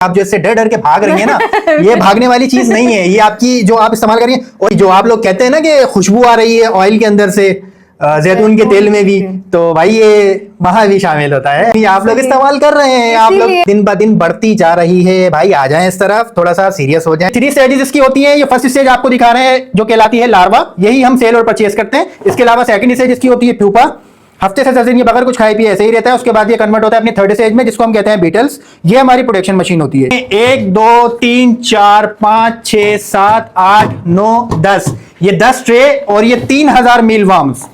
आप जो इससे डर डर के भाग रही है ना, ये भागने वाली चीज नहीं है। ये आपकी जो आप इस्तेमाल कर रही है, और जो आप लोग कहते हैं ना कि खुशबू आ रही है ऑयल के अंदर से, जैतून के तेल में भी, तो भाई ये वहां भी शामिल होता है। ये आप लोग इस्तेमाल कर रहे हैं, आप लोग दिन ब दिन बढ़ती जा रही है। भाई आ जाएं इस तरफ, थोड़ा सा सीरियस हो जाएं। 3 स्टेजेस इसकी होती है। ये फर्स्ट स्टेज आपको दिखा रहे हैं जो कहलाती है लार्वा, यही हम सेल और परचेज करते हैं। इसके अलावा सेकंड स्टेज इसकी होती है प्यूपा, हफ्ते से 10 दिन ये बगैर कुछ खाए पिए ऐसे ही रहता है। उसके बाद ये कन्वर्ट होता है अपनी थर्ड स्टेज में, जिसको हम कहते हैं बीटल्स। ये हमारी प्रोडक्शन मशीन होती है। 1 2 3 4 5 6 7 8 9 10, ये 10 ट्रे और ये 3000 मील वर्म्स,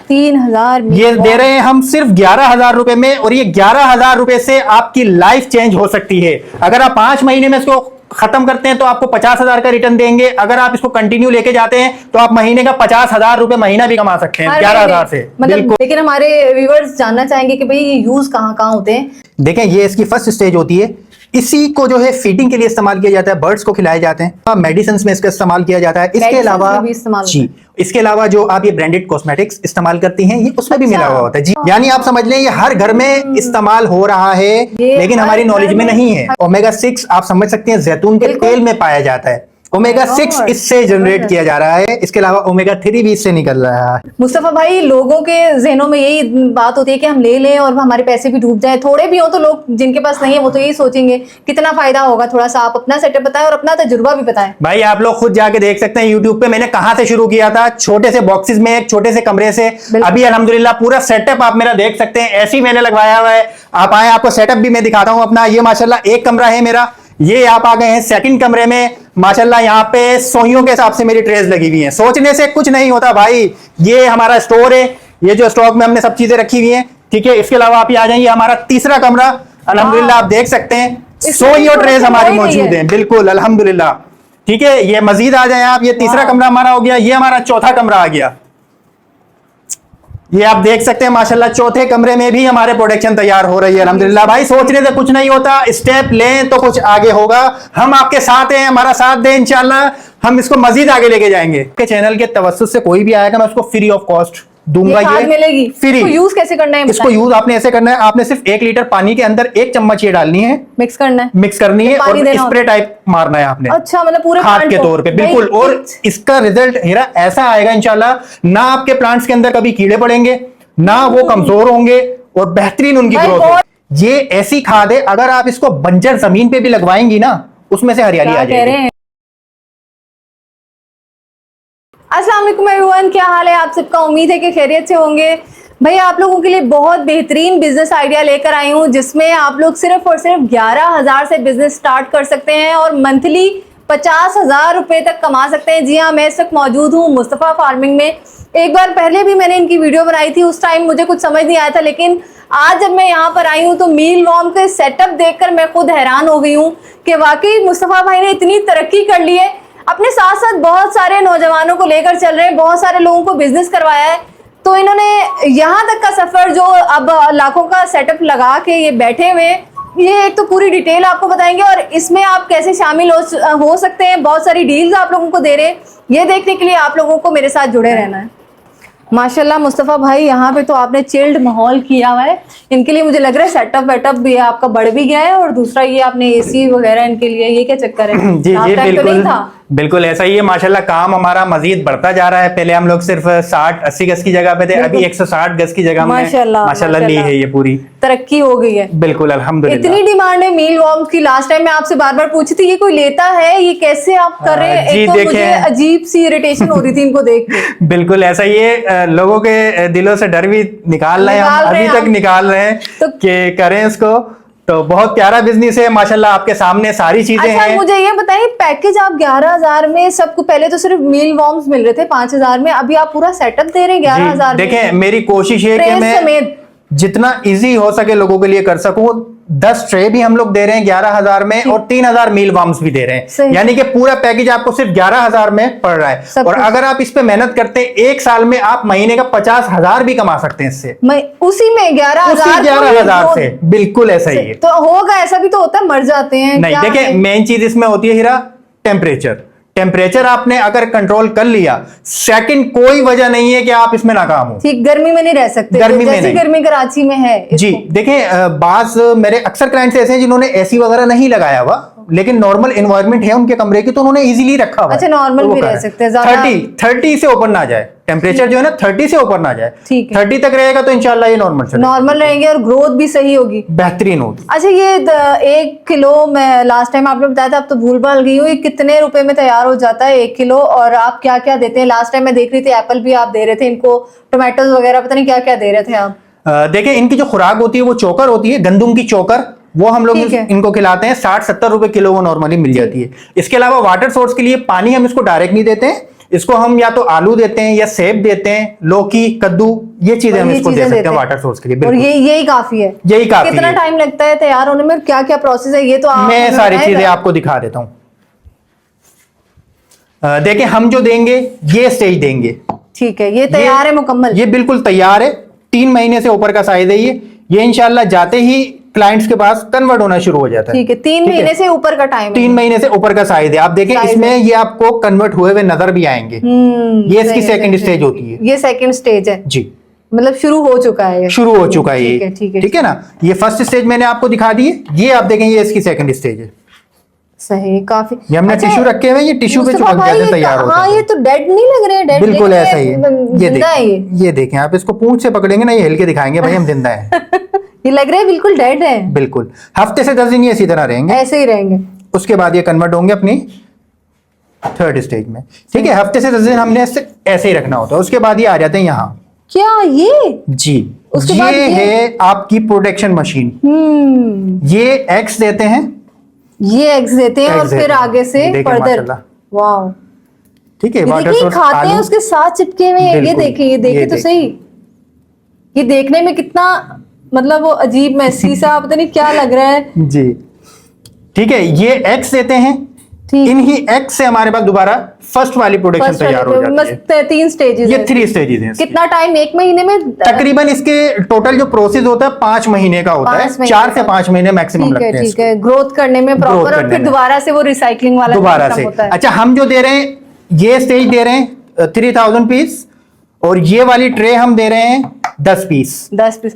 3000 ये दे रहे हैं हम सिर्फ 11,000 रुपए में। और ये 11,000 रुपए से आपकी लाइफ चेंज हो सकती है। अगर आप 5 महीने में इसको खत्म करते हैं तो आपको 50,000 का रिटर्न देंगे। अगर आप इसको कंटिन्यू लेके जाते हैं तो आप महीने का 50,000 रुपए महीना भी कमा सकते हैं 11,000 से। मतलब लेकिन हमारे व्यूअर्स जानना चाहेंगे कि भाई ये यूज कहाँ होते हैं। देखें, ये इसकी फर्स्ट स्टेज होती है। इसी को जो है फीडिंग के लिए इस्तेमाल किया जाता है, बर्ड्स को खिलाए जाते हैं, मेडिसिन में इसका इस्तेमाल किया जाता है। इसके अलावा जी, इसके अलावा जो आप ये ब्रांडेड कॉस्मेटिक्स इस्तेमाल करती हैं, ये उसमें भी मिला हुआ होता है जी। यानी आप समझ लें ये हर घर में इस्तेमाल हो रहा है, लेकिन हमारी नॉलेज में नहीं है। ओमेगा 6 आप समझ सकते हैं जैतून के तेल में पाया जाता है। ओमेगा 6 इससे जनरेट किया जा रहा है। इसके अलावा ओमेगा 3 भी इससे निकल रहा है। मुस्तफा भाई, लोगों के जहनों में यही बात होती है कि हम ले लें और हमारे पैसे भी डूब जाए। थोड़े भी हो तो लोग जिनके पास नहीं है वो तो यही सोचेंगे कितना फायदा होगा। थोड़ा सा आप अपना सेटअप बताएं और अपना तजुर्बा भी बताएं। भाई आप लोग खुद जाके देख सकते हैं यूट्यूब पे, मैंने कहां से शुरू किया था, छोटे से बॉक्सेस में, एक छोटे से कमरे से। अभी अल्हम्दुलिल्लाह पूरा सेटअप आप मेरा देख सकते हैं, ऐसे ही मैंने लगवाया हुआ है। आप आए, आपको सेटअप भी मैं दिखाता हूं अपना। ये माशाल्लाह एक कमरा है मेरा, ये आप आ गए हैं सेकंड कमरे में। माशाल्लाह यहाँ पे सोइयों के हिसाब से मेरी ट्रेस लगी हुई हैं। सोचने से कुछ नहीं होता भाई, ये हमारा स्टोर है। ये जो स्टॉक में हमने सब चीजें रखी हुई हैं, ठीक है। इसके अलावा आप आ जाइए, हमारा तीसरा कमरा, अल्हम्दुलिल्लाह आप देख सकते हैं सोइयों ट्रेस हमारी मौजूद है, बिल्कुल अल्हम्दुलिल्लाह, ठीक है। ये मजीद आ जाए आप, ये तीसरा कमरा हमारा हो गया। ये हमारा चौथा कमरा आ गया, ये आप देख सकते हैं माशाल्लाह चौथे कमरे में भी हमारे प्रोडक्शन तैयार हो रही है अल्हम्दुलिल्लाह। भाई सोचने से कुछ नहीं होता, स्टेप लें तो कुछ आगे होगा। हम आपके साथ हैं, हमारा साथ दें, इंशाल्लाह हम इसको मजीद आगे लेके जाएंगे। आपके चैनल के तवज्जुह से कोई भी आएगा मैं उसको फ्री ऑफ कॉस्ट दूंगा। ये मिलेगी फ्री। इसको यूज कैसे करना है? इसको यूज आपने ऐसे करना है, आपने सिर्फ 1 लीटर पानी के अंदर 1 चम्मच ये डालनी है, मिक्स करना है, मिक्स करनी है और स्प्रे टाइप मारना है आपने। अच्छा, मतलब पूरे खाद के तौर पे, बिल्कुल। और इसका रिजल्ट हीरा ऐसा आएगा इंशाल्लाह, ना आपके प्लांट्स के अंदर कभी कीड़े पड़ेंगे, ना वो कमजोर होंगे और बेहतरीन उनकी ग्रोथ है। ये ऐसी खाद है, अगर आप इसको बंजर जमीन पे भी लगवाएंगी ना, उसमें से हरियाली आ जाएगी। अस्सलाम वालेकुम एवरीवन, क्या हाल है आप सबका? उम्मीद है कि खैरियत से होंगे। भाई आप लोगों के लिए बहुत बेहतरीन बिजनेस आइडिया लेकर आई हूँ, जिसमें आप लोग सिर्फ और सिर्फ 11,000 से बिजनेस स्टार्ट कर सकते हैं और मंथली 50,000 रुपए तक कमा सकते हैं। जी हाँ, मैं इस वक्त मौजूद हूँ मुस्तफा फार्मिंग में। एक बार पहले भी मैंने इनकी वीडियो बनाई थी, उस टाइम मुझे कुछ समझ नहीं आया था, लेकिन आज जब मैं यहाँ पर आई हूँ तो मील वॉर्म के सेटअप देखकर मैं खुद हैरान हो गई हूँ कि वाकई मुस्तफा भाई ने इतनी तरक्की कर ली है। अपने साथ साथ बहुत सारे नौजवानों को लेकर चल रहे हैं, बहुत सारे लोगों को बिजनेस करवाया है। तो इन्होंने यहाँ तक का सफर जो अब लाखों का सेटअप लगा के ये बैठे हुए, ये एक तो पूरी डिटेल आपको बताएंगे और इसमें आप कैसे शामिल हो सकते हैं। बहुत सारी डील्स आप लोगों को दे रहे हैं, ये देखने के लिए आप लोगों को मेरे साथ जुड़े रहना है। माशाल्लाह मुस्तफा भाई, यहाँ पे तो आपने चिल्ड माहौल किया हुआ है। इनके लिए मुझे लग रहा है सेटअप वेटअप भी आपका बढ़ भी गया है, और दूसरा ये आपने एसी वगैरह इनके लिए, ये क्या चक्कर है? जी जी बिल्कुल, बिल्कुल ऐसा ही है। माशाल्लाह काम हमारा मजीद बढ़ता जा रहा है। पहले हम लोग सिर्फ 60-80 गज की जगह पे थे, अभी 160 गज की जगह माशाल्लाह ली है, ये पूरी तरक्की हो गई है। बिल्कुल अल्हम्दुलिल्लाह। इतनी डिमांड है मील वॉर्म्स की। लास्ट टाइम मैं आपसे बार बार पूछी थी, ये कोई लेता है? ये कैसे आप कर रहे हैं? एक तो मुझे अजीब सी इरिटेशन हो रही थी इनको देख के। बिल्कुल ऐसा ही है, लोगों के दिलों से डर भी निकाल रहे हैं हम, अभी तक निकाल रहे हैं कि करें इसको। तो बहुत प्यारा बिजनेस है माशाल्लाह, आपके सामने सारी चीजें हैं। मुझे ये बताइए, पैकेज आप 11,000 में सबको, पहले तो सिर्फ मील वॉर्म्स मिल रहे थे 5,000 में, अभी आप पूरा सेटअप दे रहे हैं 11,000 में। देखें मेरी कोशिश है कि मैं जितना इजी हो सके लोगों के लिए कर सकूं। 10 ट्रे भी हम लोग दे रहे हैं 11,000 में और 3,000 मील वॉर्म्स भी दे रहे हैं, यानी कि पूरा पैकेज आपको सिर्फ 11,000 में पड़ रहा है। और अगर आप इस पे मेहनत करते हैं, 1 साल में आप महीने का 50,000 भी कमा सकते हैं इससे, उसी में 11,000 से। बिल्कुल ऐसा ही है। तो होगा, ऐसा भी तो होता है मर जाते हैं? नहीं देखिए, मेन चीज इसमें होती है हीरा टेम्परेचर। टेम्परेचर आपने अगर कंट्रोल कर लिया, सेकंड कोई वजह नहीं है कि आप इसमें नाकाम हो। ठीक, गर्मी में नहीं रह सकते, गर्मी में जैसी नहीं। गर्मी कराची में है जी देखें, बाज मेरे अक्सर क्लाइंट्स ऐसे हैं जिन्होंने एसी वगैरह नहीं लगाया हुआ, लेकिन नॉर्मल एनवायरनमेंट है उनके कमरे की, तो उन्होंने इजीली रखा हुआ है। अच्छा, नॉर्मल तो वो भी कर रह रहे हैं। सकते हैं, ज्यादा 30 से ऊपर ना जाए टेम्परेचर, जो है ना 30 से ऊपर ना जाए। ठीक है। 30 तक रहेगा तो इंशाल्लाह ये नॉर्मल चलेगा, नॉर्मल रहेंगे और ग्रोथ भी सही होगी। बेहतरीन होगी। अच्छा, ये 1 किलो मैं लास्ट टाइम आपने बताया था, अब तो भूल भाल गई हूँ, ये कितने रुपए में तैयार हो जाता है 1 किलो? और आप क्या क्या देते हैं? लास्ट टाइम मैं देख रही थी एप्पल भी आप दे रहे थे इनको, टोमेटोज वगैरह पता नहीं क्या क्या दे रहे थे आप। देखिए, इनकी जो खुराक होती है वो चोकर होती है, गंदुम की चोकर, वो हम लोग ठीक है। इनको खिलाते हैं। 60-70 रुपए किलो वो नॉर्मली मिल जाती है। इसके अलावा वाटर सोर्स के लिए पानी हम इसको डायरेक्ट नहीं देते हैं, इसको हम या तो आलू देते हैं या सेब देते हैं, लौकी, कद्दू, ये चीजें हम ये इसको दे चीजें सकते देते हैं हैं। वाटर सोर्स के लिए। और बिल्कुल यही काफी है? यही काफी कितना है। टाइम लगता है तैयार होने में, क्या क्या प्रोसेस है, ये तो आप मैं हमें सारी बताएगा। चीजें आपको दिखा देता हूं। देखिए, हम जो देंगे ये स्टेज देंगे। ठीक है, ये तैयार है मुकम्मल? ये बिल्कुल तैयार है। 3 महीने से ऊपर का साइज है ये इंशाल्लाह जाते ही क्लाइंट्स के पास कन्वर्ट होना शुरू हो जाता है। ठीक है, 3 महीने से ऊपर का टाइम है? 3 महीने से ऊपर का साइज है। आप देखें साइज इसमें है। ये आपको कन्वर्ट हुए हुए नजर भी आएंगे। ये इसकी सेकंड स्टेज होती है। ये सेकंड स्टेज है जी, मतलब शुरू हो चुका है ये। शुरू हो चुका है ठीक है, ये। ठीक है, ठीक है ना। ये फर्स्ट स्टेज मैंने आपको दिखा दी है, ये आप देखें ये इसकी सेकंड स्टेज है। सही, काफी। ये हमने टिश्यू रखे हुए हैं, ये टिश्यू पे मुस्तफा चिपक भाई, जाते तैयार होते हाँ, हैं। ये तो डेड नहीं लग रहे हैं, डेड बिल्कुल ऐसा ही है। ये जिंदा है ये। देखें, ये देखें, आप इसको पूंछ से पकड़ेंगे ना, ये हिल के दिखाएंगे भाई हम जिंदा हैं। ये लग रहा है बिल्कुल डेड है। बिल्कुल, हफ्ते से 10 दिन ये इसी तरह रहेंगे, ऐसे ही रहेंगे। उसके बाद ये कन्वर्ट होंगे अपनी थर्ड स्टेज में। ठीक है, हफ्ते से 10 दिन हमने ऐसे ही रखना होता है। उसके बाद ये आ जाते हैं यहाँ। क्या ये? जी, उसके ये बाद ये? है आपकी प्रोटेक्शन मशीन। ये एग्स देते हैं, ये एग्स देते हैं और Eggs देते फिर हैं। आगे से देखें फर्दर। माशाल्लाह। वाओ, ठीक है। ये वाटर देखिए सोर्स खाते हैं उसके साथ चिपके हुए हैं। ये बिल्कुल, देखिए, ये देखिए ये तो देखिए। सही। ये देखने में कितना मतलब वो अजीब मैसी सा पता नहीं क्या लग रहा है। जी, ठीक है। ये एग्स देते हैं, ठीक। इन्हीं एग्स से हमारे पास दोबारा फर्स्ट वाली प्रोडक्शन फर्स्ट तैयार हो जाती है। मस्त 3 स्टेजेस ये है। 3 स्टेजेस हैं इसके। कितना टाइम 1 महीने में? तकरीबन इसके टोटल जो प्रोसेस होता है 5 महीने का होता है। 5 महीने 4 से का। 5 महीने मैक्सिमम ठीक है, लगते हैं ठीक है, ग्रोथ करने में प्रॉपर, और करने फिर में। दोबारा से वो रिसाइकलिंग वाला दोबारा सिस्टम से। होता है। अच्छा, हम जो दे रहे हैं, ये स्टेज दे रहे हैं 3000 पीस, और ये वाली ट्रे हम दे रहे हैं 10 पीस। 10 पीस,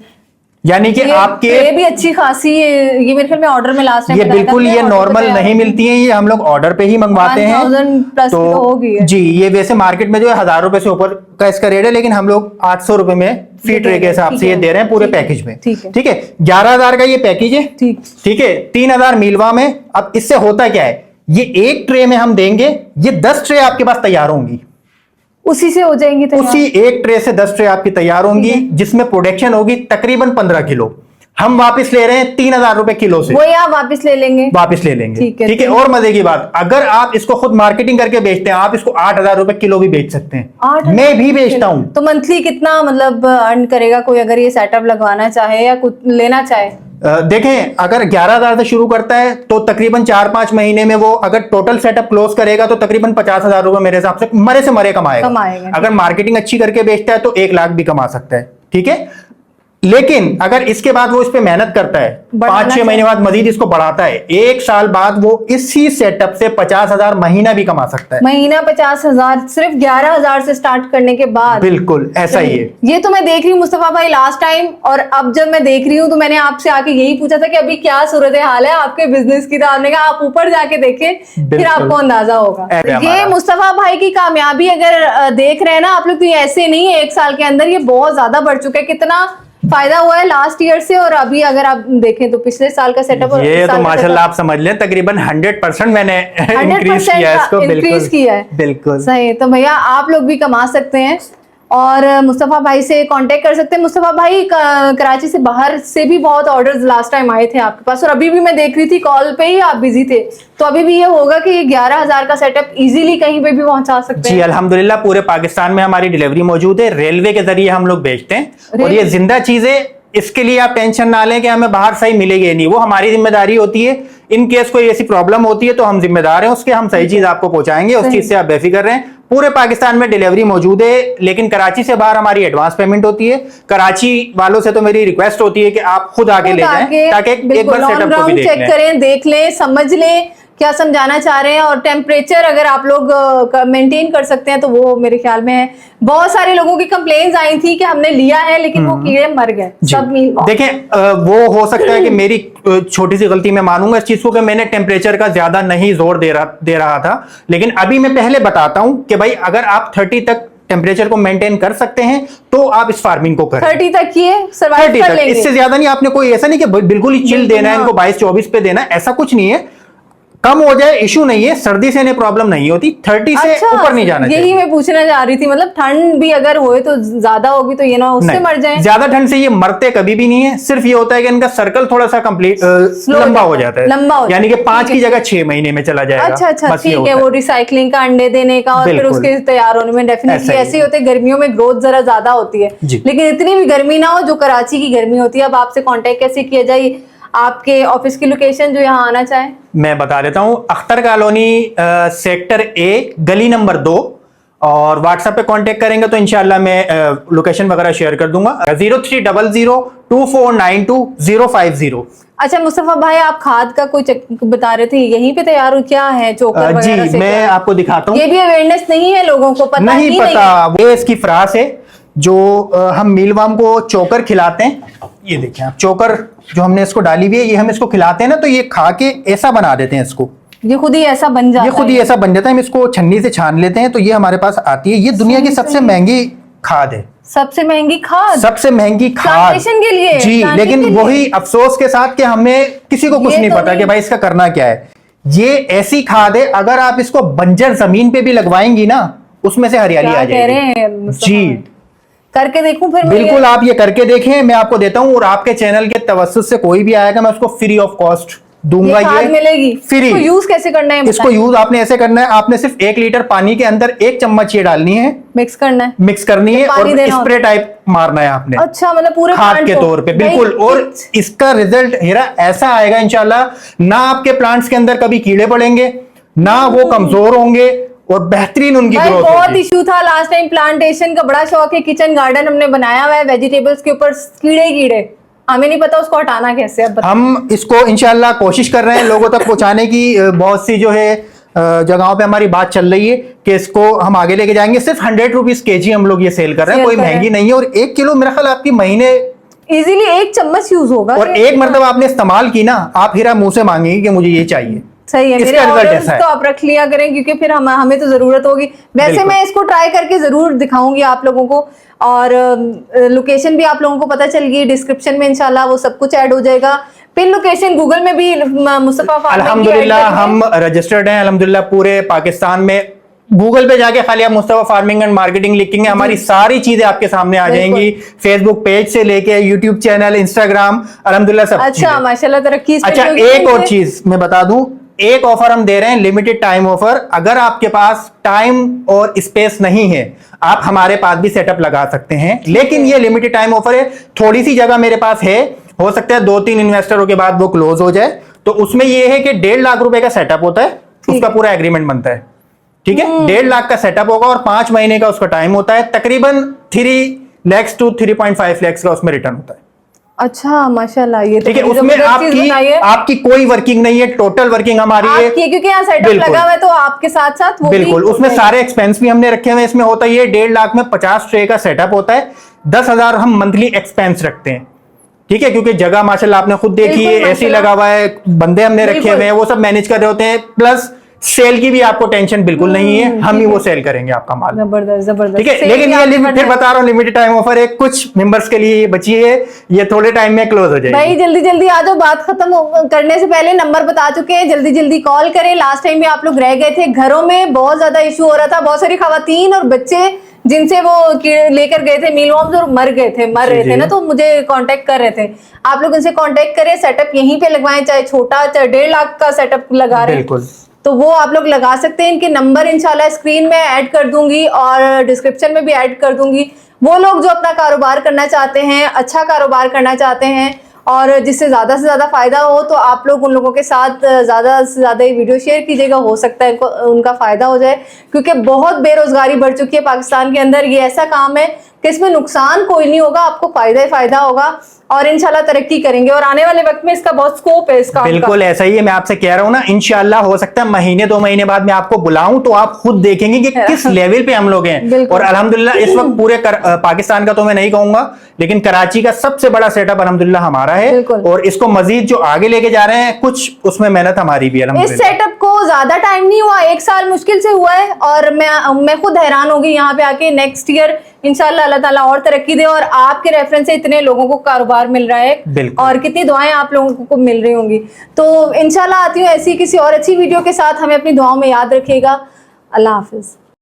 यानी कि आपके ये भी अच्छी खासी है। ये मेरे ख्याल में ऑर्डर में लास्ट टाइम ये बिल्कुल ये नॉर्मल नहीं मिलती हैं, ये हम लोग ऑर्डर पे ही मंगवाते हैं। 1000 प्लस तो होगी है। जी, ये वैसे मार्केट में जो है 1000 रुपए से ऊपर का इसका रेट है, लेकिन हम लोग 800 रुपए में फी ट्रे के हिसाब से ये दे रहे हैं पूरे पैकेज में। ठीक है, 11,000 का ये पैकेज है। ठीक। ठीक है, 3000 मीलवा में। अब इससे होता क्या है, ये एक ट्रे में हम देंगे, ये 10 ट्रे आपके पास तैयार होंगी। उसी से हो जाएंगी तैयार? उसी एक ट्रे से 10 ट्रे आपकी तैयार होंगी, जिसमें प्रोडक्शन होगी तकरीबन 15 किलो। हम वापस ले रहे हैं 3000 रुपए किलो से। वो आप वापस ले लेंगे? वापस ले लेंगे। ठीक है, ठीक है। और मजे की बात, अगर आप इसको खुद मार्केटिंग करके बेचते हैं, आप इसको 8000 रुपए किलो भी बेच सकते हैं। 8,000 मैं भी बेचता हूं। तो मंथली कितना मतलब अर्न करेगा कोई अगर ये सेटअप लगवाना चाहे या कुछ लेना चाहे? देखें, अगर 11,000 से शुरू करता है तो तकरीबन 4-5 महीने में वो अगर टोटल सेटअप क्लोज करेगा तो तकरीबन 50,000 रुपए मेरे हिसाब से मरे कमाएगा। अगर मार्केटिंग अच्छी करके बेचता है तो 1 लाख भी कमा सकता है। ठीक है, लेकिन अगर इसके बाद वो इस पे मेहनत करता है, 5-6 महीने बाद मजीद इसको बढ़ाता है, 1 साल बाद वो इसी सेटअप से 50,000 महीना भी कमा सकता है। महीना 50,000 सिर्फ 11,000 से स्टार्ट करने के बाद? बिल्कुल ऐसा ही है। ये तो मैं देख रही हूँ मुस्तफा भाई लास्ट टाइम, और अब जब मैं देख रही हूँ तो मैंने आपसे आके यही पूछा था कि अभी क्या सूरत हाल है आपके बिजनेस की। तो आपने कहा आप ऊपर जाके देखें फिर आपको अंदाजा होगा। ये मुस्तफा भाई की कामयाबी अगर देख रहे हैं ना आप लोग, तो ये ऐसे नहीं है 1 साल के अंदर, ये बहुत ज्यादा बढ़ चुका है। कितना फायदा हुआ है लास्ट ईयर से, और अभी अगर आप देखें तो पिछले साल का सेटअप और ये तो माशाल्लाह आप समझ लें तकरीबन 100% मैंने इंक्रीज किया है इसको। इंक्रीज किया है। बिल्कुल सही। तो भैया आप लोग भी कमा सकते हैं और मुस्तफा भाई से कांटेक्ट कर सकते हैं। मुस्तफा भाई कराची से बाहर से भी बहुत ऑर्डर्स लास्ट टाइम आए थे आपके पास, और अभी भी मैं देख रही थी कॉल पे ही आप बिजी थे। तो अभी भी ये होगा कि ये 11,000 का सेटअप इजीली कहीं पे भी पहुंचा सकते हैं? जी अल्हम्दुलिल्लाह, पूरे पाकिस्तान में हमारी डिलीवरी मौजूद है। रेलवे के जरिए हम लोग भेजते हैं, और ये जिंदा चीजें, इसके लिए आप टेंशन ना लें कि हमें बाहर सही मिलेगी नहीं, वो हमारी जिम्मेदारी होती है। इन केस कोई ऐसी प्रॉब्लम होती है तो हम जिम्मेदार हैं उसके, हम सही चीज आपको पहुंचाएंगे, उस चीज से आप बेफिक्र रहें। पूरे पाकिस्तान में डिलीवरी मौजूद है, लेकिन कराची से बाहर हमारी एडवांस पेमेंट होती है। कराची वालों से तो मेरी रिक्वेस्ट होती है कि आप खुद आके ले जाएं, ताकि एक बार सेटअप को भी चेक करें, देख लें, समझ लें क्या समझाना चाह रहे हैं, और टेम्परेचर अगर आप लोग मेंटेन कर सकते हैं तो वो मेरे ख्याल में है। बहुत सारे लोगों की कंप्लेन्स आई थी कि हमने लिया है लेकिन वो कीड़े मर गए सब मील। देखें वो हो सकता है कि मेरी छोटी सी गलती, मैं मानूंगा इस चीज को कि मैंने टेम्परेचर का ज्यादा नहीं जोर दे रहा था, लेकिन अभी मैं पहले बताता हूं कि भाई अगर आप 30 तक टेम्परेचर को मेंटेन कर सकते हैं तो आप इस फार्मिंग को करें। 30 तक ही सर्वाइव 30 कर तक, लेंगे। इससे ज्यादा नहीं। आपने कोई ऐसा नहीं कि बिल्कुल ही चिल देना है इनको, 22-24 पे देना है, ऐसा कुछ नहीं है। कम हो जाए इशू नहीं है, सर्दी से इन्हें प्रॉब्लम नहीं होती, 30 से ऊपर नहीं जाना चाहिए। यही मैं पूछना चाह रही थी, मतलब ठंड भी अगर होए तो ज्यादा होगी तो ये ना उससे मर जाए। ज्यादा ठंड से ये मरते कभी भी नहीं है, सिर्फ ये होता है कि इनका सर्कल थोड़ा सा कंप्लीट लंबा हो जाता है, यानी कि 5 की जगह 6 महीने में चला जाएगा। अच्छा ठीक है, वो रिसाइकलिंग का, अंडे देने का, और फिर उसके तैयार होने में डेफिनेटली ऐसे ही होते हैं। गर्मियों में ग्रोथ जरा ज्यादा होती है, लेकिन इतनी भी गर्मी ना हो जो कराची की गर्मी होती है। अब आपसे कांटेक्ट कैसे किया जाए, आपके ऑफिस की लोकेशन जो यहाँ आना चाहे? मैं बता देता हूँ, अख्तर कॉलोनी सेक्टर ए गली नंबर 2, और व्हाट्सएप पे कांटेक्ट करेंगे तो इंशाल्लाह मैं लोकेशन वगैरह शेयर कर दूंगा। 030024925050। अच्छा मुस्तफा भाई, आप खाद का कोई बता रहे थे, यहीं पे तैयार हो क्या है चोकर वगैरह जी मैं आपको दिखाता हूँ। ये भी अवेयरनेस नहीं है, लोगों को पता नहीं पता। ये इसकी फ्रास है जो हम मीलवाम को चोकर खिलाते हैं। ये देखिए आप, चोकर जो हमने इसको डाली हुई है, ये हम इसको खिलाते हैं ना तो ये खा के ऐसा बना देते हैं इसको, ये खुद ही ऐसा बन जाता है। ये खुद ही ऐसा बन जाता है। हम इसको छन्नी से छान लेते हैं तो ये हमारे पास आती है। ये दुनिया की सबसे महंगी खाद है। सबसे महंगी खाद? सबसे महंगी खाद के लिए जी, लेकिन वही अफसोस के साथ कि हमें किसी को कुछ नहीं पता कि भाई इसका करना क्या है। ये ऐसी खाद है, अगर आप इसको बंजर जमीन पे भी लगवाएंगी ना, उसमें से हरियाली आ जाएगी। जी करके देखूं फिर? बिल्कुल आप ये करके देखें, मैं आपको देता हूं। और आपके चैनल के तवज्जुह से कोई भी आएगा मैं उसको फ्री ऑफ कॉस्ट दूंगा। ये मिलेगी फ्री। इसको यूज कैसे करना है? इसको यूज आपने ऐसे करना है, आपने सिर्फ 1 लीटर पानी के अंदर 1 चम्मच ये डालनी है, मिक्स करनी है और स्प्रे टाइप मारना है आपने। अच्छा, मतलब पूरे खाद के तौर पे, बिल्कुल। और इसका रिजल्ट हेरा ऐसा आएगा इंशाल्लाह, ना आपके प्लांट्स के अंदर कभी कीड़े पड़ेंगे, ना वो कमजोर होंगे, और बेहतरीन उनकी ग्रोथ। बहुत इशू था लास्ट टाइम, प्लांटेशन का बड़ा शौक है, किचन गार्डन हमने बनाया हुआ है, वेजिटेबल्स के ऊपर कीड़े, हमें नहीं पता उसको हटाना कैसे। अब हम इसको इंशाल्लाह कोशिश कर रहे हैं लोगों तक पहुंचाने की। बहुत सी जो है जगहों पे हमारी बात चल रही है कि इसको हम आगे लेके जाएंगे। सिर्फ 100 रुपीज kg हम लोग ये सेल कर रहे हैं, कोई महंगी नहीं है। और 1 किलो मेरा ख्याल आपकी महीने इजीली 1 चम्मच यूज होगा, और एक मरतबा आपने इस्तेमाल की ना, आप हीरा मुंह से मांगेंगे कि मुझे ये चाहिए। सही है, मेरे ऑर्डर्स तो आप रख लिया करें, क्योंकि फिर हमें तो जरूरत होगी। वैसे मैं इसको ट्राई करके जरूर दिखाऊंगी आप लोगों को, और लोकेशन भी आप लोगों को पता चल गई, डिस्क्रिप्शन में इंशाल्लाह वो सब कुछ ऐड हो जाएगा। पिन लोकेशन गूगल में भी मुस्तफा फार्मिंग की अल्हम्दुलिल्लाह हम रजिस्टर्ड हैं अल्हम्दुलिल्लाह पूरे पाकिस्तान में। गूगल पे जाके खाली आप मुस्तफा फार्मिंग एंड मार्केटिंग लिखेंगे, हमारी सारी चीजें आपके सामने आ जाएंगी। फेसबुक पेज से लेके यूट्यूब चैनल, इंस्टाग्राम, अल्हम्दुलिल्लाह सब। अच्छा माशाल्लाह, तरक्की। अच्छा एक और चीज मैं बता दूं, एक ऑफर हम दे रहे हैं, लिमिटेड टाइम ऑफर। अगर आपके पास टाइम और स्पेस नहीं है, आप हमारे पास भी सेटअप लगा सकते हैं, लेकिन ये लिमिटेड टाइम ऑफर है। थोड़ी सी जगह मेरे पास है, हो सकता है 2-3 इन्वेस्टरों के बाद वो क्लोज हो जाए। तो उसमें ये है कि 1.5 लाख रुपए का सेटअप होता है, उसका पूरा एग्रीमेंट बनता है। ठीक है, 1.5 लाख का सेटअप होगा और 5 महीने का उसका टाइम होता है। तकरीबन 3 लाख to 3.5 लाख का उसमें रिटर्न होता है। अच्छा माशाल्लाह, ये ठीक है, उसमें आपकी कोई वर्किंग नहीं है, टोटल वर्किंग हमारी है, क्योंकि यहाँ सेटअप लगा हुआ है तो आपके साथ साथ वो बिल्कुल उसमें सारे एक्सपेंस भी हमने रखे हुए हैं। इसमें होता है ये 1.5 लाख में 50 ट्रे का सेटअप होता है, 10,000 हम मंथली एक्सपेंस रखते हैं। ठीक है, क्योंकि जगह माशाल्लाह आपने खुद देखी है, एसी लगा हुआ है, बंदे हमने रखे हुए हैं, वो सब मैनेज कर रहे होते हैं। प्लस सेल की भी आपको टेंशन बिल्कुल नहीं है, हम ही वो सेल करेंगे आपका माल। जबरदस्त। ठीक है, लेकिन ये फिर बता रहा हूँ लिमिटेड टाइम ऑफर है, कुछ मेंबर्स के लिए बची है, ये थोड़े टाइम में क्लोज हो जाएगी। भाई जल्दी जल्दी आ जाओ, बात खत्म करने से पहले नंबर बता चुके हैं, जल्दी जल्दी कॉल करें। लास्ट टाइम भी आप लोग रह गए थे, घरों में बहुत ज्यादा इशू हो रहा था, बहुत सारी खवातीन और बच्चे जिनसे वो लेकर गए थे मीलवॉर्म्स और मर रहे थे ना, तो मुझे कांटेक्ट कर रहे थे। आप लोग उनसे कांटेक्ट करें, सेटअप यहीं पे लगवाएं, चाहे छोटा चाहे 1.5 लाख का सेटअप लगा रहे हैं तो वो आप लोग लगा सकते हैं। इनके नंबर इंशाल्लाह स्क्रीन में ऐड कर दूंगी और डिस्क्रिप्शन में भी ऐड कर दूंगी। वो लोग जो अपना कारोबार करना चाहते हैं, अच्छा कारोबार करना चाहते हैं और जिससे ज़्यादा से ज़्यादा फ़ायदा हो, तो आप लोग उन लोगों के साथ ज़्यादा से ज़्यादा ये वीडियो शेयर कीजिएगा, हो सकता है उनका फ़ायदा हो जाए। क्योंकि बहुत बेरोज़गारी बढ़ चुकी है पाकिस्तान के अंदर। ये ऐसा काम है कि इसमें नुकसान कोई नहीं होगा, आपको फायदा ही फायदा होगा और इंशाल्लाह तरक्की करेंगे और आने वाले वक्त में इसका बहुत स्कोप है इस काम का। बिल्कुल ऐसा ही है, मैं आपसे कह रहा हूँ ना, इंशाल्लाह हो सकता है महीने 2 महीने बाद मैं आपको बुलाऊं तो आप खुद देखेंगे कि किस लेवल पे हम लोग हैं। और अल्हम्दुलिल्लाह इस वक्त पूरे पाकिस्तान का तो मैं नहीं कहूंगा, लेकिन कराची का सबसे बड़ा सेटअप अल्हम्दुलिल्लाह हमारा है और इसको मजीद जो आगे लेके जा रहे हैं कुछ उसमें मेहनत हमारी भी है। इस सेटअप को ज्यादा टाइम नहीं हुआ, 1 साल मुश्किल से हुआ है और मैं खुद हैरान हो गई यहाँ पे आके। नेक्स्ट ईयर इंशाल्लाह अल्लाह ताला और तरक्की दे और आपके रेफरेंस से इतने लोगों को कारोबार मिल रहा है और कितनी दुआएं आप लोगों को मिल रही होंगी। तो इंशाल्लाह आती हूँ ऐसी किसी और अच्छी वीडियो के साथ, हमें अपनी दुआओं में याद रखिएगा। अल्लाह हाफिज।